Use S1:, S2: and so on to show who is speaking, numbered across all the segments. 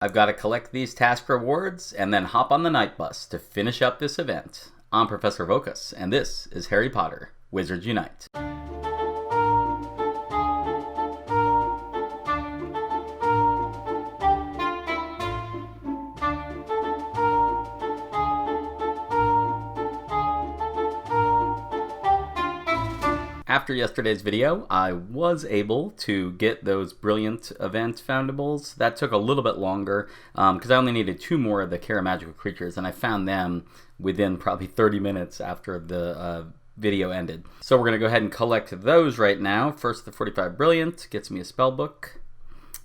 S1: I've got to collect these task rewards and then hop on the night bus to finish up this event. I'm Professor Vokus, and this is Harry Potter Wizards Unite. After yesterday's video, I was able to get those brilliant event foundables. That took a little bit longer because I only needed 2 more of the Kara Magical Creatures, and I found them within probably 30 minutes after the video ended. So we're going to go ahead and collect those right now. First, the 45 Brilliant gets me a spell book,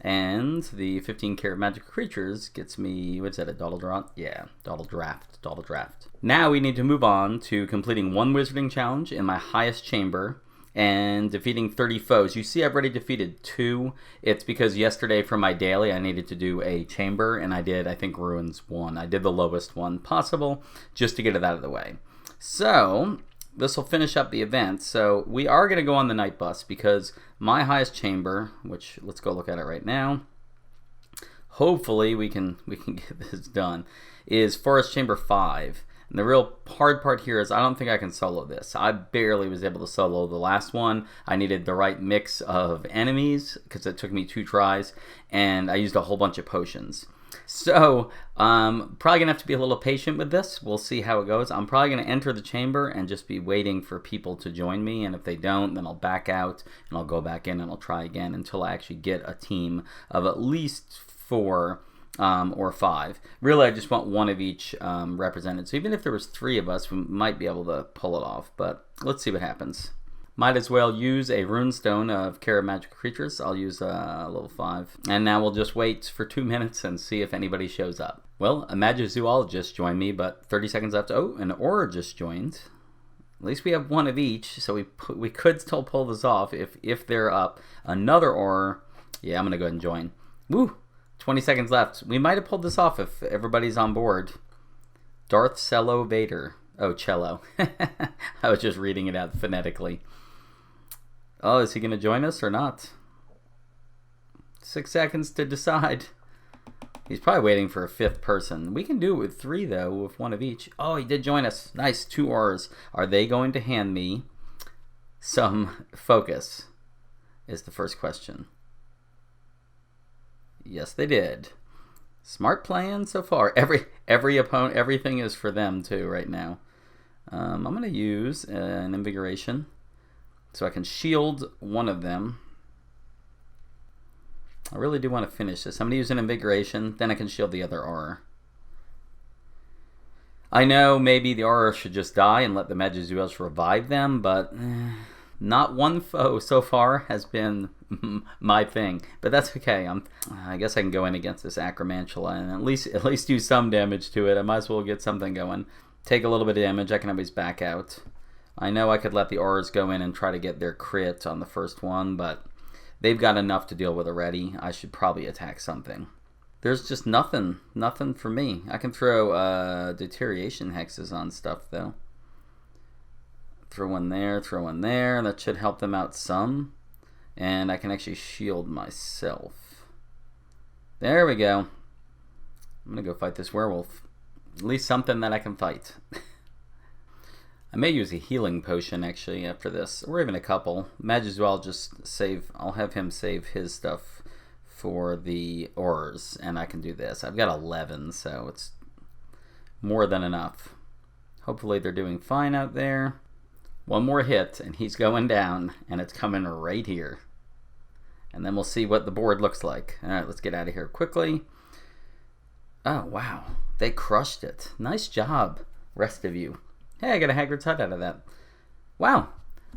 S1: and the 15 Kara Magical Creatures gets me, what's that, a Dawdle Draft? Yeah, Dawdle Draft. Now we need to move on to completing 1 Wizarding Challenge in my highest chamber, and defeating 30 foes. You see I've already defeated 2. It's because yesterday for my daily I needed to do a chamber, and I did, I think, Ruins 1. I did the lowest one possible just to get it out of the way. So this will finish up the event. So we are going to go on the night bus because my highest chamber, which let's go look at it right now. Hopefully we can get this done, is Forest Chamber 5. And the real hard part here is I don't think I can solo this. I barely was able to solo the last one. I needed the right mix of enemies because it took me 2 tries, and I used a whole bunch of potions. So probably going to have to be a little patient with this. We'll see how it goes. I'm probably going to enter the chamber and just be waiting for people to join me, and if they don't, then I'll back out and I'll go back in and I'll try again until I actually get a team of at least 4 or 5. Really, I just want 1 of each represented. So even if there was 3 of us, we might be able to pull it off. But let's see what happens. Might as well use a runestone of Kara Magical Creatures. I'll use a level 5. And now we'll just wait for 2 minutes and see if anybody shows up. Well, a Magizoologist joined me, but 30 seconds left. Oh, an Auror just joined. At least we have 1 of each, so we could still pull this off if they're up. Another Auror. Yeah, I'm going to go ahead and join. Woo! 20 seconds left. We might have pulled this off if everybody's on board. Darth Cello Vader. Oh, cello. I was just reading it out phonetically. Oh, is he going to join us or not? 6 seconds to decide. He's probably waiting for a 5th person. We can do it with 3, though, with 1 of each. Oh, he did join us. Nice, 2 Aurors. Are they going to hand me some focus? Is the first question. Yes, they did. Smart plan so far. Every opponent, everything is for them too right now. I'm going to use an Invigoration so I can shield 1 of them. I really do want to finish this. I'm going to use an Invigoration, then I can shield the other Auror. I know maybe the Auror should just die and let the Magizoologist revive them, but not 1 foe so far has been my thing, but that's okay. I guess I can go in against this Acromantula and at least do some damage to it. I might as well get something going. Take a little bit of damage. I can always back out. I know I could let the Aurors go in and try to get their crit on the first one, but they've got enough to deal with already. I should probably attack something. There's just nothing for me. I can throw Deterioration Hexes on stuff though. Throw one there. That should help them out some. And I can actually shield myself. There we go. I'm going to go fight this werewolf. At least something that I can fight. I may use a healing potion actually after this. Or even a couple. Magizoologist save. I'll have him save his stuff for the Aurors. And I can do this. I've got 11, so it's more than enough. Hopefully they're doing fine out there. 1 more hit, and he's going down, and it's coming right here. And then we'll see what the board looks like. All right, let's get out of here quickly. Oh, wow. They crushed it. Nice job, rest of you. Hey, I got a Hagrid's Hut out of that. Wow.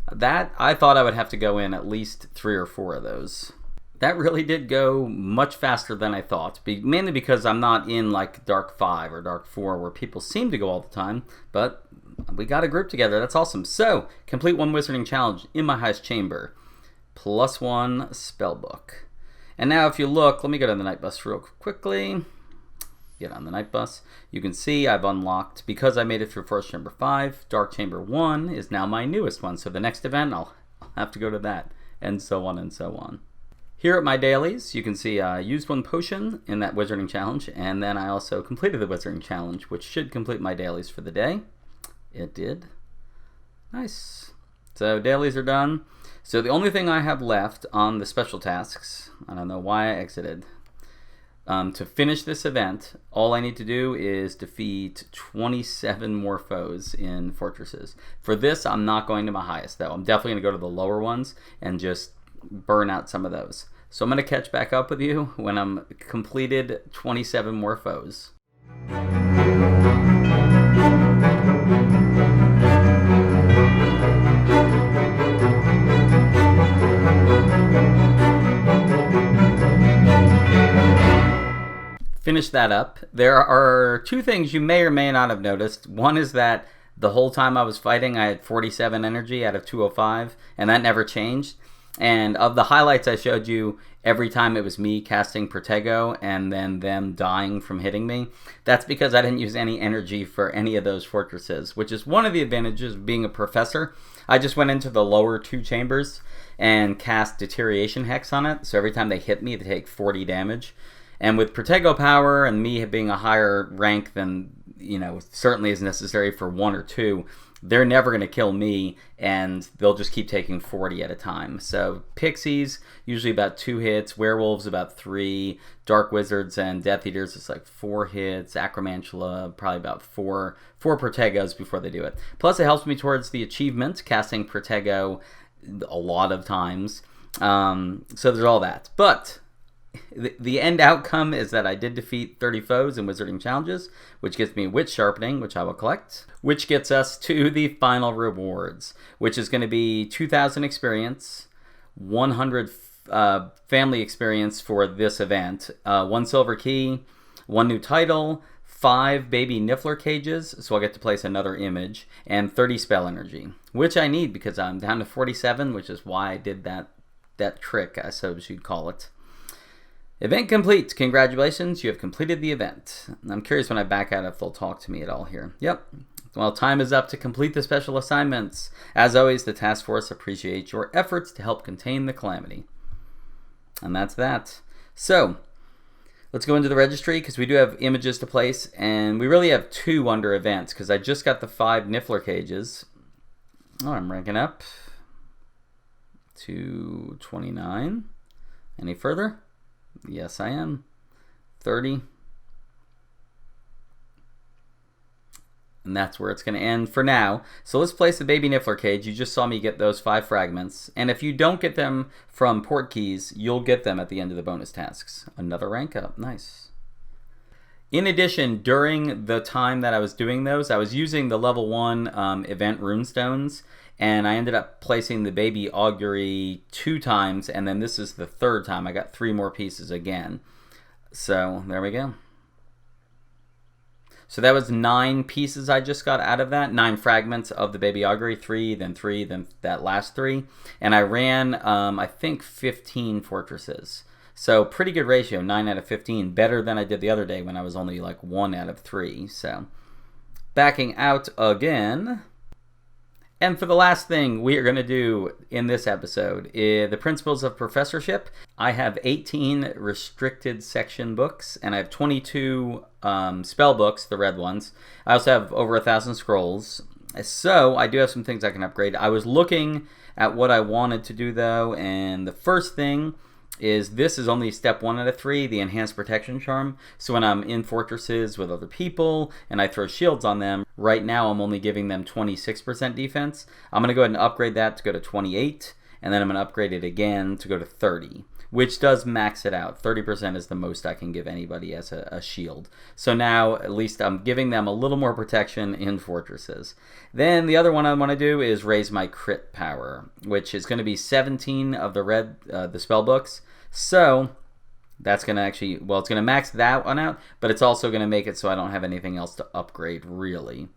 S1: That, I thought I would have to go in at least 3 or 4 of those. That really did go much faster than I thought, mainly because I'm not in like Dark 5 or Dark 4 where people seem to go all the time, but we got a group together. That's awesome. So, complete 1 Wizarding Challenge in my highest chamber. +1 spellbook. And now if you look, let me go to the night bus real quickly. Get on the night bus. You can see I've unlocked, because I made it through Forest Chamber 5, Dark Chamber 1 is now my newest one. So the next event, I'll have to go to that, and so on and so on. Here at my dailies, you can see I used 1 potion in that Wizarding Challenge, and then I also completed the Wizarding Challenge, which should complete my dailies for the day. It did. Nice. So dailies are done. So the only thing I have left on the special tasks, I don't know why I exited, to finish this event, all I need to do is defeat 27 more foes in fortresses. For this, I'm not going to my highest, though. I'm definitely going to go to the lower ones and just burn out some of those. So I'm going to catch back up with you when I'm completed 27 more foes. Finish that up. There are 2 things you may or may not have noticed. One is that the whole time I was fighting, I had 47 energy out of 205, and that never changed. And of the highlights I showed you, every time it was me casting Protego and then them dying from hitting me, that's because I didn't use any energy for any of those fortresses, which is one of the advantages of being a professor. I just went into the lower 2 chambers and cast Deterioration Hex on it, so every time they hit me, they take 40 damage. And with Protego power and me being a higher rank than, certainly is necessary for 1 or 2, they're never going to kill me, and they'll just keep taking 40 at a time. So Pixies, usually about 2 hits. Werewolves, about 3. Dark Wizards and Death Eaters, it's like 4 hits. Acromantula, probably about 4 Protegos before they do it. Plus, it helps me towards the achievement, casting Protego a lot of times. So there's all that. But the end outcome is that I did defeat 30 foes in Wizarding Challenges, which gets me Wit Sharpening, which I will collect, which gets us to the final rewards, which is going to be 2,000 experience, 100 family experience for this event, 1 silver key, 1 new title, 5 baby Niffler cages, so I'll get to place another image, and 30 spell energy, which I need because I'm down to 47, which is why I did that trick, I suppose you'd call it. Event complete. Congratulations, you have completed the event. I'm curious when I back out if they'll talk to me at all here. Yep. Well, time is up to complete the special assignments. As always, the task force appreciates your efforts to help contain the calamity. And that's that. So, let's go into the registry because we do have images to place, and we really have 2 under events because I just got the 5 Niffler cages. Oh, I'm ranking up to 29. Any further? Yes, I am. 30. And that's where it's going to end for now. So let's place the baby Niffler cage. You just saw me get those 5 fragments. And if you don't get them from port keys, you'll get them at the end of the bonus tasks. Another rank up. Nice. In addition, during the time that I was doing those, I was using the level 1 event runestones. And I ended up placing the baby augury 2 times, and then this is the 3rd time. I got 3 more pieces again. So there we go. So that was 9 pieces I just got out of that. 9 fragments of the baby augury. 3, then that last 3. And I ran, I think, 15 fortresses. So pretty good ratio, 9 out of 15. Better than I did the other day when I was only like 1 out of 3. So backing out again. And for the last thing we are going to do in this episode is the principles of professorship. I have 18 restricted section books, and I have 22 spell books, the red ones. I also have over 1,000 scrolls. So I do have some things I can upgrade. I was looking at what I wanted to do, though, and the first thing is this is only step 1 out of 3, the enhanced protection charm. So when I'm in fortresses with other people and I throw shields on them, right now I'm only giving them 26% defense. I'm going to go ahead and upgrade that to go to 28, and then I'm going to upgrade it again to go to 30, which does max it out. 30% is the most I can give anybody as a shield. So now at least I'm giving them a little more protection in fortresses. Then the other one I want to do is raise my crit power, which is going to be 17 of the spell books. So that's going to actually, well, it's going to max that one out, but it's also going to make it so I don't have anything else to upgrade, really.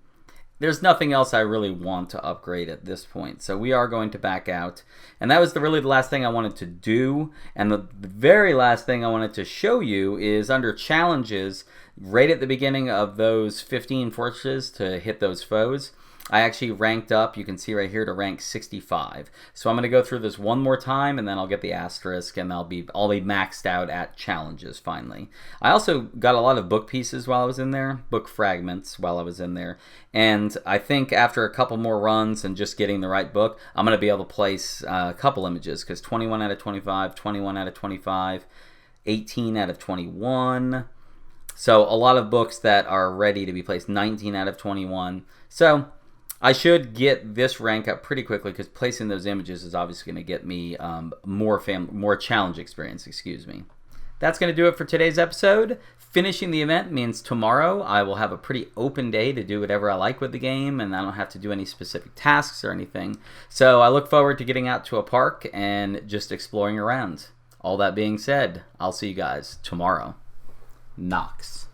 S1: There's nothing else I really want to upgrade at this point, so we are going to back out. And that was really the last thing I wanted to do, and the very last thing I wanted to show you is under challenges, right at the beginning of those 15 fortresses to hit those foes, I actually ranked up, you can see right here, to rank 65. So I'm going to go through this one more time, and then I'll get the asterisk, and I'll be maxed out at challenges finally. I also got a lot of book pieces while I was in there, book fragments while I was in there, and I think after a couple more runs and just getting the right book, I'm going to be able to place a couple images, because 21 out of 25, 21 out of 25, 18 out of 21. So a lot of books that are ready to be placed, 19 out of 21. So I should get this rank up pretty quickly, because placing those images is obviously going to get me more challenge experience, excuse me. That's going to do it for today's episode. Finishing the event means tomorrow I will have a pretty open day to do whatever I like with the game, and I don't have to do any specific tasks or anything. So I look forward to getting out to a park and just exploring around. All that being said, I'll see you guys tomorrow. Knox.